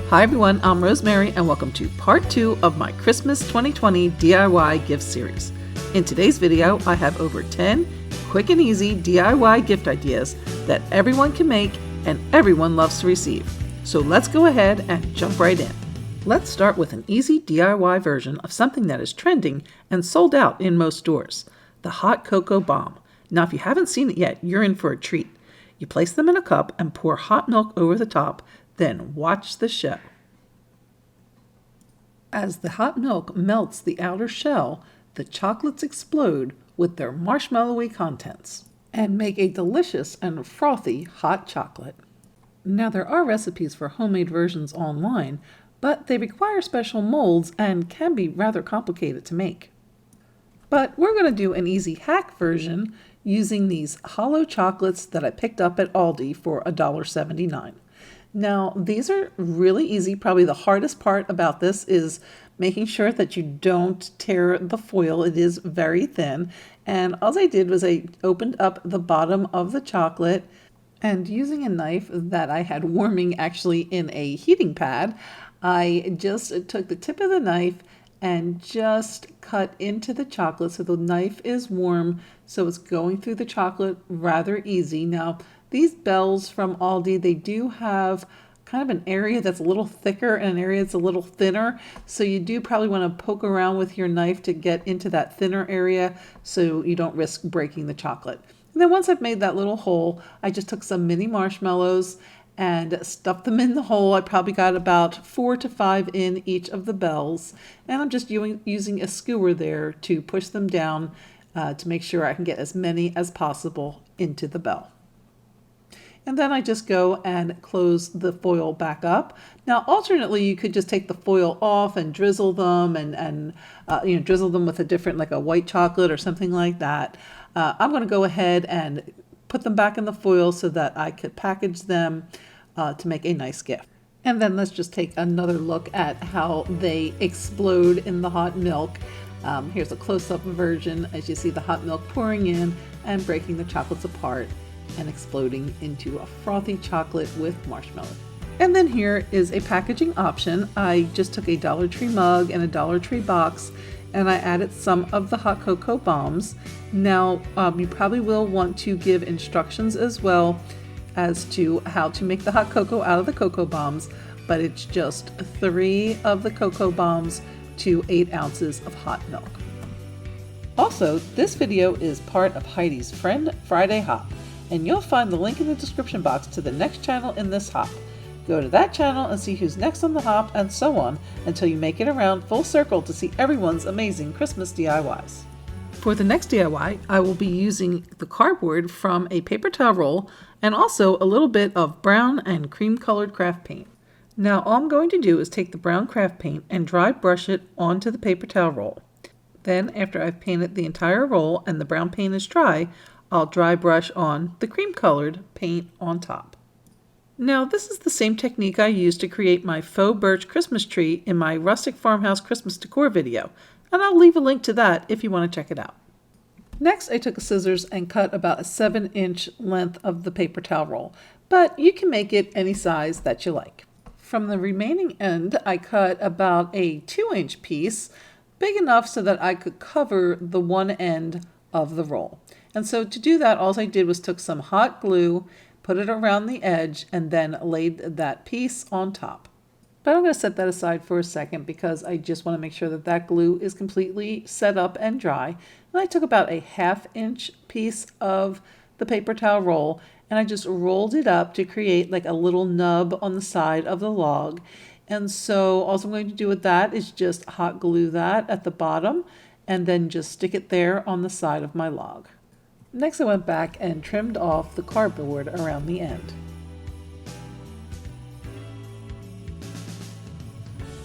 Hi everyone, I'm Rosemary and welcome to part 2 of my Christmas 2020 DIY gift series. In today's video, I have over 10 quick and easy DIY gift ideas that everyone can make and everyone loves to receive. So let's go ahead and jump right in. Let's start with an easy DIY version of something that is trending and sold out in most stores, the hot cocoa bomb. Now if you haven't seen it yet, you're in for a treat. You place them in a cup and pour hot milk over the top, then watch the show. As the hot milk melts the outer shell, the chocolates explode with their marshmallowy contents and make a delicious and frothy hot chocolate. Now there are recipes for homemade versions online, but they require special molds and can be rather complicated to make. But we're going to do an easy hack version using these hollow chocolates that I picked up at Aldi for $1.79. Now, these are really easy. Probably the hardest part about this is making sure that you don't tear the foil. It is very thin. And all I did was I opened up the bottom of the chocolate and using a knife that I had warming actually in a heating pad, I just took the tip of the knife and just cut into the chocolate so the knife is warm, so it's going through the chocolate rather easy. Now, these bells from Aldi, they do have kind of an area that's a little thicker and an area that's a little thinner. So you do probably want to poke around with your knife to get into that thinner area so you don't risk breaking the chocolate. And then once I've made that little hole, I just took some mini marshmallows and stuffed them in the hole. I probably got about 4 to 5 in each of the bells. And I'm just using a skewer there to push them down to make sure I can get as many as possible into the bell. And then I just go and close the foil back up. Now, alternately, you could just take the foil off and drizzle them and drizzle them with a different, like a white chocolate or something like that. I'm going to go ahead and put them back in the foil so that I could package them to make a nice gift. And then let's just take another look at how they explode in the hot milk. Here's a close-up version as you see the hot milk pouring in and breaking the chocolates apart and exploding into a frothy chocolate with marshmallow. And then here is a packaging option. I just took a Dollar Tree mug and a Dollar Tree box and I added some of the hot cocoa bombs. Now you probably will want to give instructions as well as to how to make the hot cocoa out of the cocoa bombs, but it's just 3 of the cocoa bombs to 8 ounces of hot milk. Also, this video is part of Heidi's Friend Friday Hop, and you'll find the link in the description box to the next channel in this hop. Go to that channel and see who's next on the hop and so on until you make it around full circle to see everyone's amazing Christmas DIYs. For the next DIY, I will be using the cardboard from a paper towel roll and also a little bit of brown and cream colored craft paint. Now all I'm going to do is take the brown craft paint and dry brush it onto the paper towel roll. Then after I've painted the entire roll and the brown paint is dry, I'll dry brush on the cream colored paint on top. Now this is the same technique I used to create my faux birch Christmas tree in my rustic farmhouse Christmas decor video, and I'll leave a link to that if you want to check it out. Next I took a scissors and cut about a 7-inch length of the paper towel roll, but you can make it any size that you like. From the remaining end I cut about a 2-inch piece, big enough so that I could cover the one end of the roll. And so to do that, all I did was took some hot glue, put it around the edge, and then laid that piece on top. But I'm going to set that aside for a second because I just want to make sure that that glue is completely set up and dry. And I took about a 1/2-inch piece of the paper towel roll and I just rolled it up to create like a little nub on the side of the log. And so all I'm going to do with that is just hot glue that at the bottom and then just stick it there on the side of my log. Next I went back and trimmed off the cardboard around the end.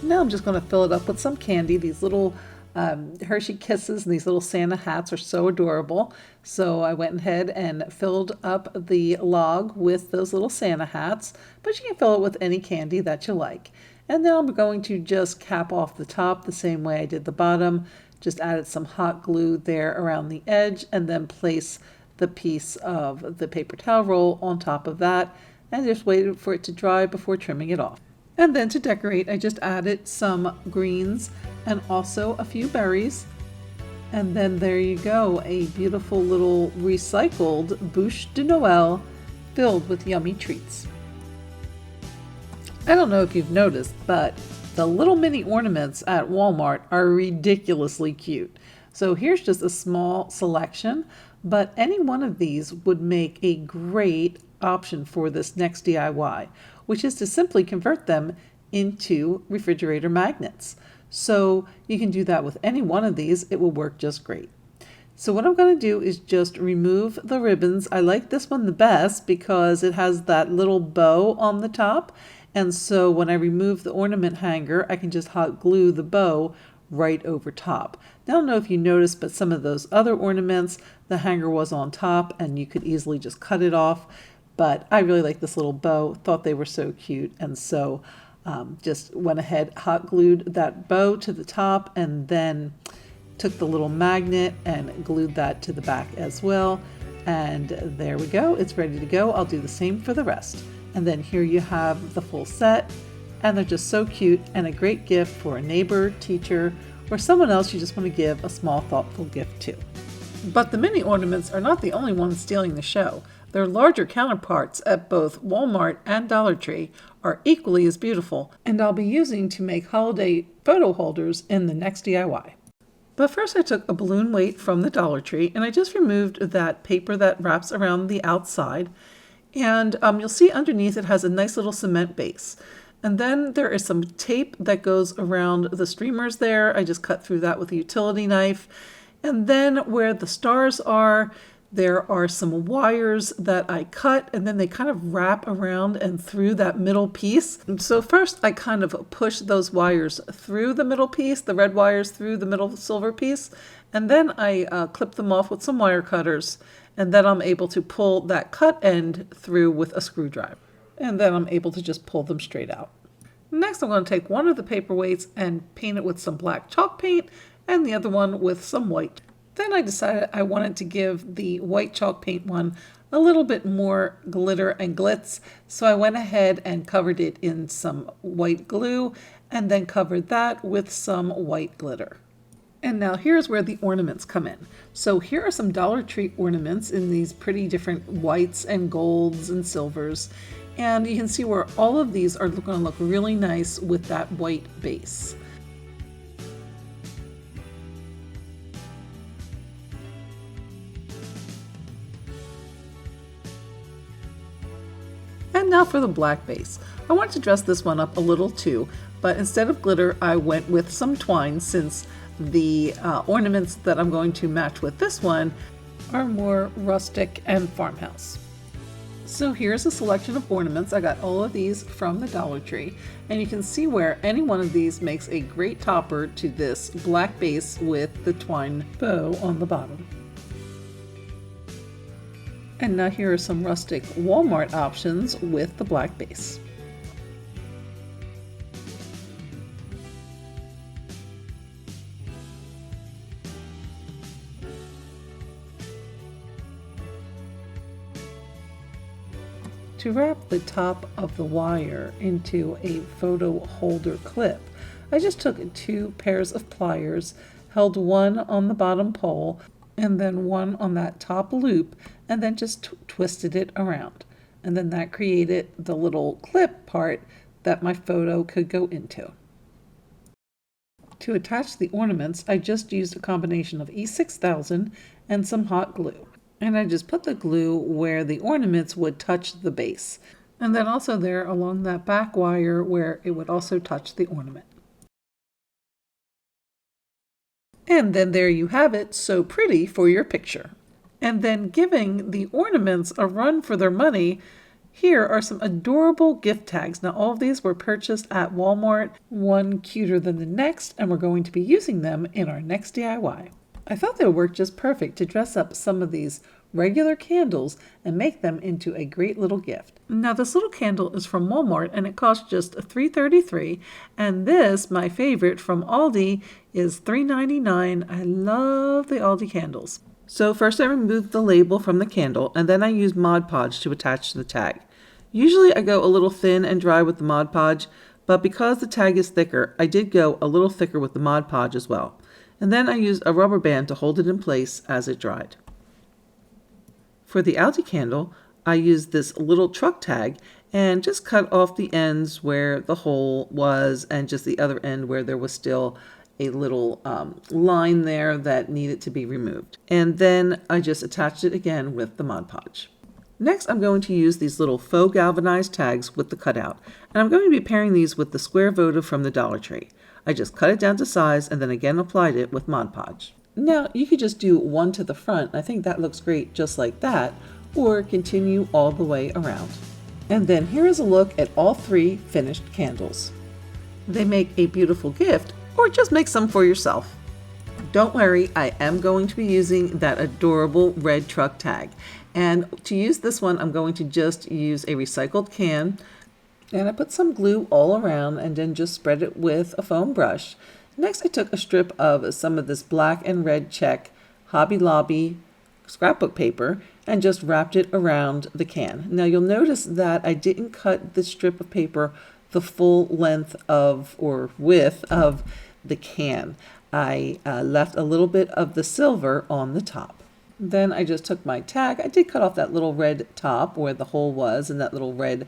Now I'm just going to fill it up with some candy. These little Hershey Kisses and these little Santa hats are so adorable. So I went ahead and filled up the log with those little Santa hats, but you can fill it with any candy that you like. And then I'm going to just cap off the top the same way I did the bottom. Just added some hot glue there around the edge and then place the piece of the paper towel roll on top of that and just waited for it to dry before trimming it off. And then to decorate, I just added some greens and also a few berries. And then there you go, a beautiful little recycled bûche de Noël filled with yummy treats. I don't know if you've noticed, but the little mini ornaments at Walmart are ridiculously cute. So here's just a small selection, but any one of these would make a great option for this next DIY, which is to simply convert them into refrigerator magnets. So you can do that with any one of these. It will work just great. So what I'm going to do is just remove the ribbons. I like this one the best because it has that little bow on the top. And so when I remove the ornament hanger, I can just hot glue the bow right over top. Now, I don't know if you noticed, but some of those other ornaments, the hanger was on top and you could easily just cut it off. But I really like this little bow, thought they were so cute. And so just went ahead, hot glued that bow to the top, and then took the little magnet and glued that to the back as well. And there we go, it's ready to go. I'll do the same for the rest. And then here you have the full set, and they're just so cute and a great gift for a neighbor, teacher, or someone else you just want to give a small thoughtful gift to. But the mini ornaments are not the only ones stealing the show. Their larger counterparts at both Walmart and Dollar Tree are equally as beautiful, and I'll be using to make holiday photo holders in the next DIY. But first I took a balloon weight from the Dollar Tree and I just removed that paper that wraps around the outside. And you'll see underneath it has a nice little cement base. And then there is some tape that goes around the streamers there. I just cut through that with a utility knife. And then where the stars are, there are some wires that I cut, and then they kind of wrap around and through that middle piece. And so first I kind of push those wires through the middle piece, the red wires through the middle silver piece, and then I clip them off with some wire cutters, and then I'm able to pull that cut end through with a screwdriver. And then I'm able to just pull them straight out. Next I'm going to take one of the paperweights and paint it with some black chalk paint, and the other one with some white. Then I decided I wanted to give the white chalk paint one a little bit more glitter and glitz, so I went ahead and covered it in some white glue and then covered that with some white glitter. And now here's where the ornaments come in. So here are some Dollar Tree ornaments in these pretty different whites and golds and silvers, and you can see where all of these are going to look really nice with that white base. And now for the black base. I wanted to dress this one up a little too, but instead of glitter, I went with some twine since the ornaments that I'm going to match with this one are more rustic and farmhouse. So here's a selection of ornaments. I got all of these from the Dollar Tree, and you can see where any one of these makes a great topper to this black base with the twine bow on the bottom. And now here are some rustic Walmart options with the black base. To wrap the top of the wire into a photo holder clip, I just took 2 pairs of pliers, held one on the bottom pole, and then one on that top loop, and then just twisted it around. And then that created the little clip part that my photo could go into. To attach the ornaments, I just used a combination of E6000 and some hot glue. And I just put the glue where the ornaments would touch the base. And then also there along that back wire where it would also touch the ornament. And then there you have it, so pretty for your picture. And then giving the ornaments a run for their money, here are some adorable gift tags. Now all of these were purchased at Walmart, one cuter than the next, and we're going to be using them in our next DIY. I thought they would work just perfect to dress up some of these regular candles and make them into a great little gift. Now this little candle is from Walmart and it costs just $3.33, and this, my favorite from Aldi, is $3.99. I love the Aldi candles. So first I removed the label from the candle, and then I used Mod Podge to attach the tag. Usually I go a little thin and dry with the Mod Podge, but because the tag is thicker, I did go a little thicker with the Mod Podge as well. And then I used a rubber band to hold it in place as it dried. For the Aldi candle, I used this little truck tag and just cut off the ends where the hole was and just the other end where there was still a little line there that needed to be removed. And then I just attached it again with the Mod Podge. Next, I'm going to use these little faux galvanized tags with the cutout, and I'm going to be pairing these with the square votive from the Dollar Tree. I just cut it down to size and then again applied it with Mod Podge. Now, you could just do one to the front. I think that looks great just like that, or continue all the way around. And then here is a look at all 3 finished candles. They make a beautiful gift, or just make some for yourself. Don't worry, I am going to be using that adorable red truck tag. And to use this one, I'm going to just use a recycled can. And I put some glue all around and then just spread it with a foam brush. Next, I took a strip of some of this black and red check Hobby Lobby scrapbook paper and just wrapped it around the can. Now you'll notice that I didn't cut the strip of paper the full length of or width of the can. I left a little bit of the silver on the top. Then I just took my tag. I did cut off that little red top where the hole was and that little red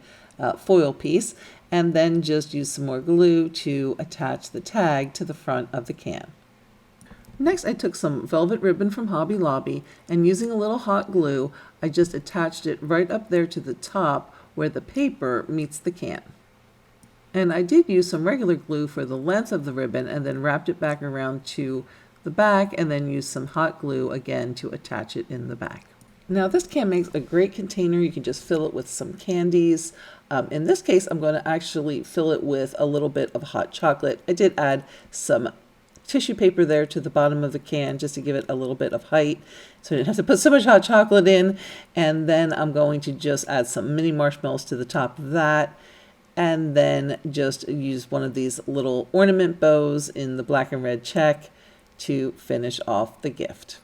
foil piece, and then just used some more glue to attach the tag to the front of the can. Next, I took some velvet ribbon from Hobby Lobby and using a little hot glue, I just attached it right up there to the top where the paper meets the can. And I did use some regular glue for the length of the ribbon and then wrapped it back around to the back and then used some hot glue again to attach it in the back. Now this can makes a great container. You can just fill it with some candies. In this case, I'm going to actually fill it with a little bit of hot chocolate. I did add some tissue paper there to the bottom of the can just to give it a little bit of height so I didn't have to put so much hot chocolate in. And then I'm going to just add some mini marshmallows to the top of that, and then just use one of these little ornament bows in the black and red check to finish off the gift.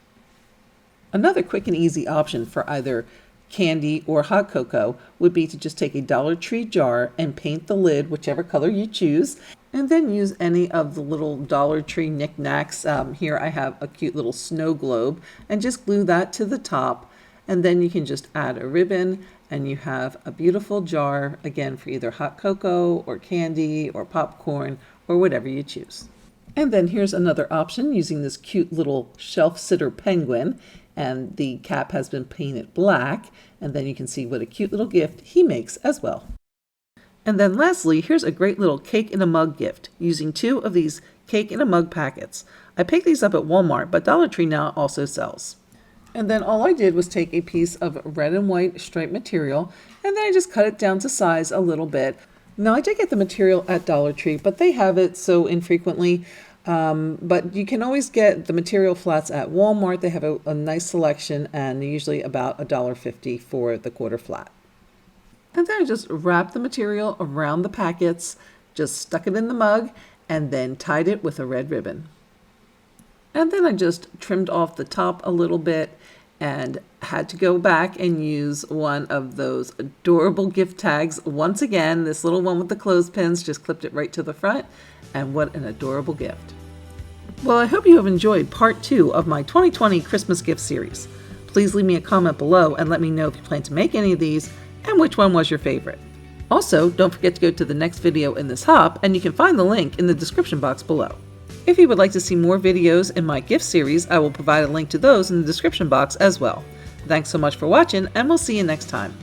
Another quick and easy option for either candy or hot cocoa would be to just take a Dollar Tree jar and paint the lid whichever color you choose, and then use any of the little Dollar Tree knickknacks. Here I have a cute little snow globe, and just glue that to the top, and then you can just add a ribbon and you have a beautiful jar, again, for either hot cocoa or candy or popcorn or whatever you choose. And then here's another option using this cute little shelf sitter penguin, and the cap has been painted black, and then you can see what a cute little gift he makes as well. And then lastly, here's a great little cake in a mug gift using 2 of these cake in a mug packets. I picked these up at Walmart, but Dollar Tree now also sells. And then all I did was take a piece of red and white striped material, and then I just cut it down to size a little bit. Now I did get the material at Dollar Tree, but they have it so infrequently. But you can always get the material flats at Walmart. They have a nice selection, and they're usually about $1.50 for the quarter flat. And then I just wrapped the material around the packets, just stuck it in the mug, and then tied it with a red ribbon. And then I just trimmed off the top a little bit and had to go back and use one of those adorable gift tags. Once again, this little one with the clothespins, just clipped it right to the front, and what an adorable gift. Well, I hope you have enjoyed part 2 of my 2020 Christmas gift series. Please leave me a comment below and let me know if you plan to make any of these and which one was your favorite. Also, don't forget to go to the next video in this hop, and you can find the link in the description box below. If you would like to see more videos in my gift series, I will provide a link to those in the description box as well. Thanks so much for watching, and we'll see you next time.